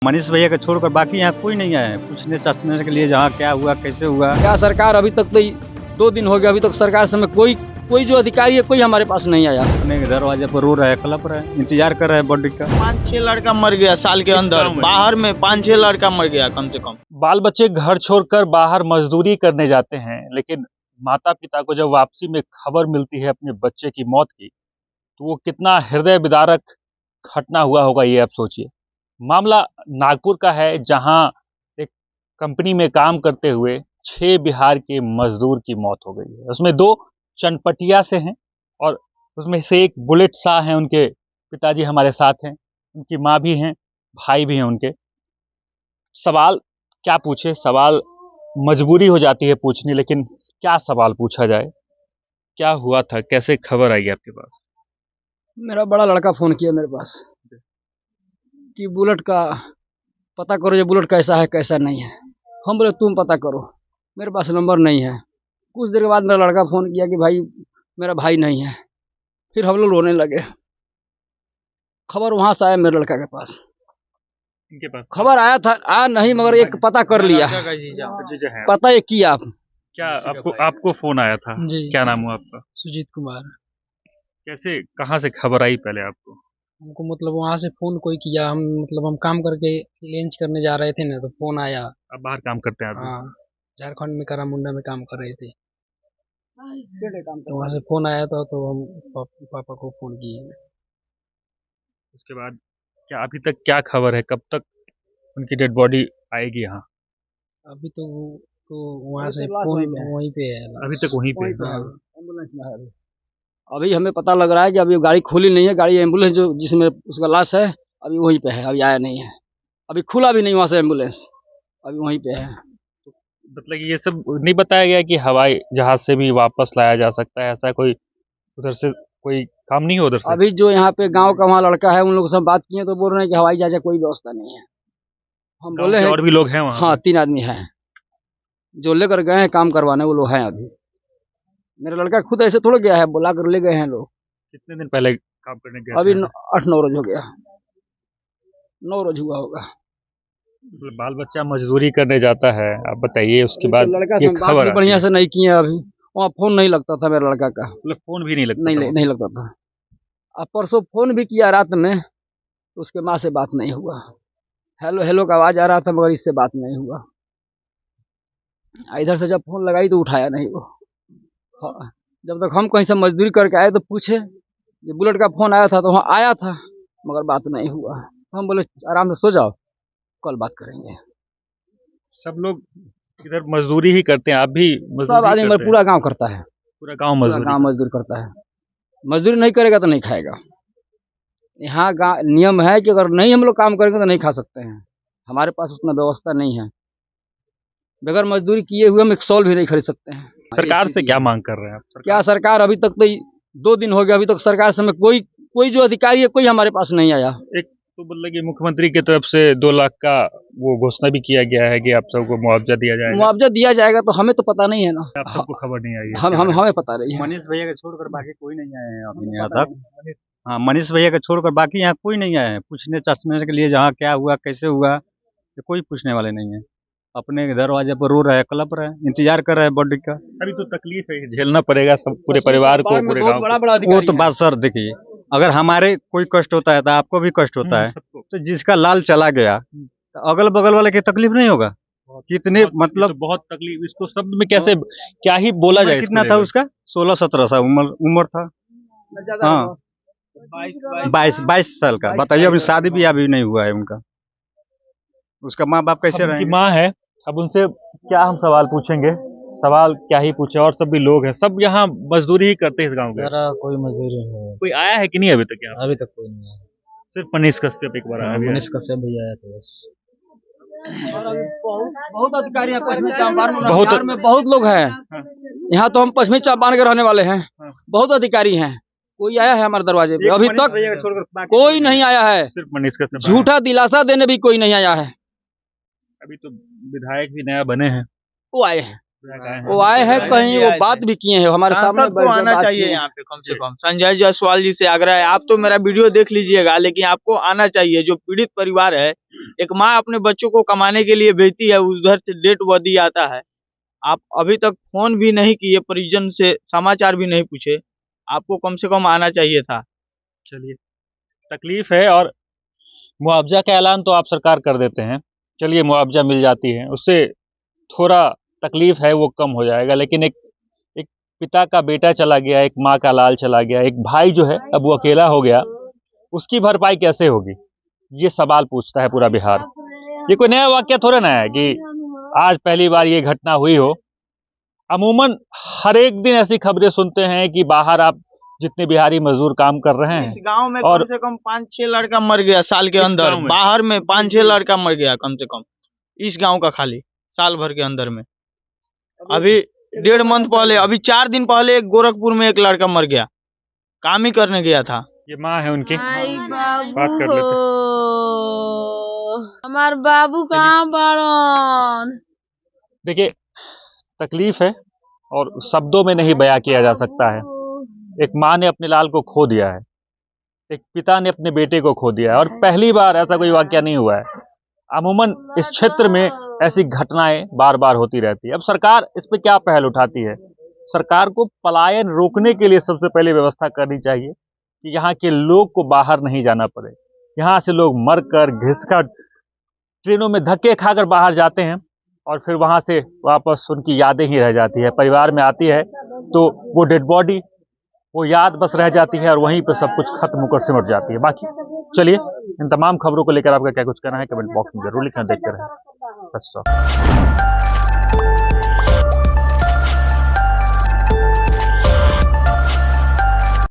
मनीष भैया को छोड़कर बाकी यहाँ कोई नहीं आया है पूछने चाचने के लिए जहाँ क्या हुआ कैसे हुआ। क्या सरकार अभी तक तो 2 दिन हो गया, अभी तक सरकार समय कोई जो अधिकारी है कोई हमारे पास नहीं आया। अपने दरवाजे पर रो रहा है, कलप रहा है, इंतजार कर रहा है बॉडी का। 5-6 लड़का मर गया साल के अंदर, बाहर में 5-6 लड़का मर गया कम से कम। बाल बच्चे घर छोड़कर बाहर मजदूरी करने जाते हैं, लेकिन माता पिता को जब वापसी में खबर मिलती है अपने बच्चे की मौत की, तो वो कितना हृदय विदारक घटना हुआ होगा ये आप सोचिए। मामला नागपुर का है, जहां एक कंपनी में काम करते हुए 6 बिहार के मजदूर की मौत हो गई है। उसमें 2 चनपटिया से हैं और उसमें से एक बुलेट शाह हैं। उनके पिताजी हमारे साथ हैं, उनकी माँ भी हैं, भाई भी हैं उनके। सवाल क्या पूछे, सवाल मजबूरी हो जाती है पूछनी, लेकिन क्या सवाल पूछा जाए। क्या हुआ था, कैसे खबर आई आपके पास? मेरा बड़ा लड़का फोन किया मेरे पास कि बुलेट का पता करो, ये बुलेट कैसा है कैसा नहीं है। हम बोले तुम पता करो, मेरे पास नंबर नहीं है। कुछ देर के बाद मेरा लड़का फ़ोन किया कि भाई मेरा भाई नहीं है। फिर हम लोग रोने लगे। खबर वहाँ से आया मेरे लड़का के पास, इनके पास खबर आया नहीं, मगर एक पता कर लिया, पता ये किया। क्या आपको फोन आया था? जी। क्या नाम हुआ आपका? सुजीत कुमार। कैसे, कहाँ से खबर आई पहले आपको? हमको मतलब वहाँ से फ़ोन कोई किया, हम काम करके लंच करने जा रहे थे ना, तो फ़ोन आया। आप बाहर काम करते हैं? हाँ, झारखंड में कारामुंडा में काम कर रहे थे, तो वहाँ से फ़ोन आया था, तो हम पापा को फ़ोन किए। उसके बाद क्या अभी तक क्या खबर है, कब तक उनकी डेड बॉडी आएगी यहाँ? अभी तो वहाँ से फ़ोन वहीं पे है, अभी तक वहीं पे है। एम्बुलेंस में है। अभी हमें पता लग रहा है कि अभी गाड़ी खुली नहीं है, गाड़ी एम्बुलेंस जो जिसमें उसका लाश है अभी वहीं पे है, अभी आया नहीं है। अभी खुला भी नहीं वहाँ से एम्बुलेंस, अभी वहीं पे है। मतलब ये सब नहीं बताया गया कि हवाई जहाज से भी वापस लाया जा सकता है, ऐसा कोई उधर से कोई काम नहीं हो उधर से? अभी जो यहाँ पे गांव का वहाँ लड़का है, उन लोगों से बात किए तो बोल रहे हैं कि हवाई जहाज कोई व्यवस्था नहीं है। हम बोले हैं और भी लोग हैं वहाँ? हाँ, 3 आदमी हैं जो लेकर गए हैं काम करवाने, वो लोग हैं अभी। मेरा लड़का खुद ऐसे थोड़ा गया है, बुला कर ले गए हैं लोग। कितने दिन पहले काम करने गए? अभी 8-9 रोज हो गया, 9 रोज हुआ होगा। बाल बच्चा मजदूरी करने जाता है, आप बताइए। उसके बाद लड़का ये से बात खबर भी बढ़िया से नहीं किए। अभी वहाँ फोन नहीं लगता था मेरा लड़का का, फोन भी नहीं लगता था? नहीं लगता था। अब परसों फोन भी किया रात में, तो उसके माँ से बात नहीं हुआ। हेलो हेलो का आवाज आ रहा था, मगर इससे बात नहीं हुआ। इधर से जब फोन लगाई तो उठाया नहीं वो। हाँ, जब तक हम कहीं से मजदूरी करके आए तो पूछे, ये बुलेट का फोन आया था, तो वहाँ आया था, मगर बात नहीं हुआ। तो हम बोले आराम से सो जाओ, कल बात करेंगे। सब लोग इधर मजदूरी ही करते हैं, आप भी सब आदमी, पूरा गांव करता है, पूरा गांव मजदूर करता है। मजदूरी नहीं करेगा तो नहीं खाएगा। यहाँ नियम है कि अगर नहीं हम लोग काम करेंगे तो नहीं खा सकते हैं। हमारे पास उतना व्यवस्था नहीं है, बगैर मजदूरी किए हुए हम 1 सॉल भी नहीं खरीद सकते हैं। सरकार से क्या मांग कर रहे हैं आप? क्या सरकार अभी तक तो 2 दिन हो गया, अभी तक सरकार समय कोई जो अधिकारी है कोई हमारे पास नहीं आया। एक तो मतलब कि मुख्यमंत्री की तरफ से 2 लाख का वो घोषणा भी किया गया है कि आप सबको मुआवजा दिया जाएगा। मुआवजा दिया जाएगा, तो हमें तो पता नहीं है ना, आप सबको खबर नहीं आई है? हमें पता नहीं है। मनीष भैया को छोड़कर बाकी कोई नहीं आए हैं अभी यहाँ तक। हाँ, मनीष भैया को छोड़कर बाकी यहाँ कोई नहीं आया है पूछने चाचने के लिए जहाँ क्या हुआ कैसे हुआ, कोई पूछने वाले नहीं है। अपने दरवाजे पर रो रहा है, कलप रहा है, इंतजार कर रहा है बॉडी का। अभी तो तकलीफ है, झेलना पड़ेगा सब, पूरे परिवार को, पूरे गाँव को। वो तो बात सर देखिए, अगर हमारे कोई कष्ट होता है तो आपको भी कष्ट होता है, तो जिसका लाल चला गया तो अगल बगल वाले की तकलीफ नहीं होगा? कितने मतलब बहुत तकलीफ, इसको शब्द में कैसे क्या ही बोला जाए? कितना था उसका? 16-17 साल उम्र था। हाँ, 22 साल का। बताइए, अभी शादी भी अभी नहीं हुआ है उनका। उसका माँ बाप कैसे रहे? माँ है, अब उनसे क्या हम सवाल पूछेंगे? सवाल क्या ही पूछे, और सब भी लोग हैं, सब यहाँ मजदूरी ही करते हैं इस गाँव के। कोई मजदूरी नहीं, कोई आया है कि नहीं अभी तक? यहाँ अभी तक कोई नहीं आया। सिर्फ मनीष कश्यप एक बार आया। मनीष कश्यप भी आया था बस। बहुत अधिकारी हैं पश्चिमी चंपारण में, बिहार में बहुत लोग हैं। यहाँ तो हम पश्चिमी चंपारण के रहने वाले हैं, बहुत अधिकारी हैं। कोई आया है हमारे दरवाजे पे? अभी तक कोई नहीं आया है। सिर्फ मनीष कश्यप। झूठा दिलासा देने भी कोई नहीं आया है। अभी तो विधायक भी नया बने हैं, वो आए हैं, वो आए हैं कहीं, वो बात भी किए हैं हमारे सामने सांसद को आना बात चाहिए किए हैं। यहाँ पे कम से कम। संजय जायसवाल जी से आग्रह है, आप तो मेरा वीडियो देख लीजिएगा, लेकिन आपको आना चाहिए। जो पीड़ित परिवार है, एक माँ अपने बच्चों को कमाने के लिए भेजती है, उधर से डेट वर्दी आता है, आप अभी तक फोन भी नहीं किए, परिजन से समाचार भी नहीं पूछे, आपको कम से कम आना चाहिए था। चलिए, तकलीफ है और मुआवजा का ऐलान तो आप सरकार कर देते हैं, चलिए मुआवजा मिल जाती है, उससे थोड़ा तकलीफ है वो कम हो जाएगा। लेकिन एक एक पिता का बेटा चला गया, एक माँ का लाल चला गया, एक भाई जो है अब वो अकेला हो गया, उसकी भरपाई कैसे होगी, ये सवाल पूछता है पूरा बिहार। ये कोई नया वाक्य थोड़ा ना है कि आज पहली बार ये घटना हुई हो। अमूमन हर एक दिन ऐसी खबरें सुनते हैं कि बाहर आप जितने बिहारी मजदूर काम कर रहे इस हैं गांव में और कम से कम 5-6 लड़का मर गया साल के इस अंदर, गांव में? बाहर में 5-6 लड़का मर गया कम से कम, इस गांव का खाली साल भर के अंदर में। अभी 1.5 मंथ पहले, अभी 4 दिन पहले एक गोरखपुर में एक लड़का मर गया, काम ही करने गया था। ये माँ है उनकी, आई बात बाबू कर हो, लेते हमार बाबू कहाँ बाड़न? देखिए, तकलीफ है और शब्दों में नहीं बयां किया जा सकता है। एक माँ ने अपने लाल को खो दिया है, एक पिता ने अपने बेटे को खो दिया है, और पहली बार ऐसा कोई वाकया नहीं हुआ है। अमूमन इस क्षेत्र में ऐसी घटनाएं बार बार होती रहती है। अब सरकार इस पे क्या पहल उठाती है? सरकार को पलायन रोकने के लिए सबसे पहले व्यवस्था करनी चाहिए कि यहाँ के लोग को बाहर नहीं जाना पड़े। यहाँ से लोग मरकर घिसकर ट्रेनों में धक्के खाकर बाहर जाते हैं और फिर वहां से वापस उनकी यादें ही रह जाती है। परिवार में आती है तो वो डेड बॉडी, वो याद बस रह जाती है और वहीं पर सब कुछ खत्म होकर सिमट जाती है। बाकी चलिए, इन तमाम खबरों को लेकर आपका क्या कुछ कहना है कमेंट बॉक्स में जरूर लिखें, देखते रहें।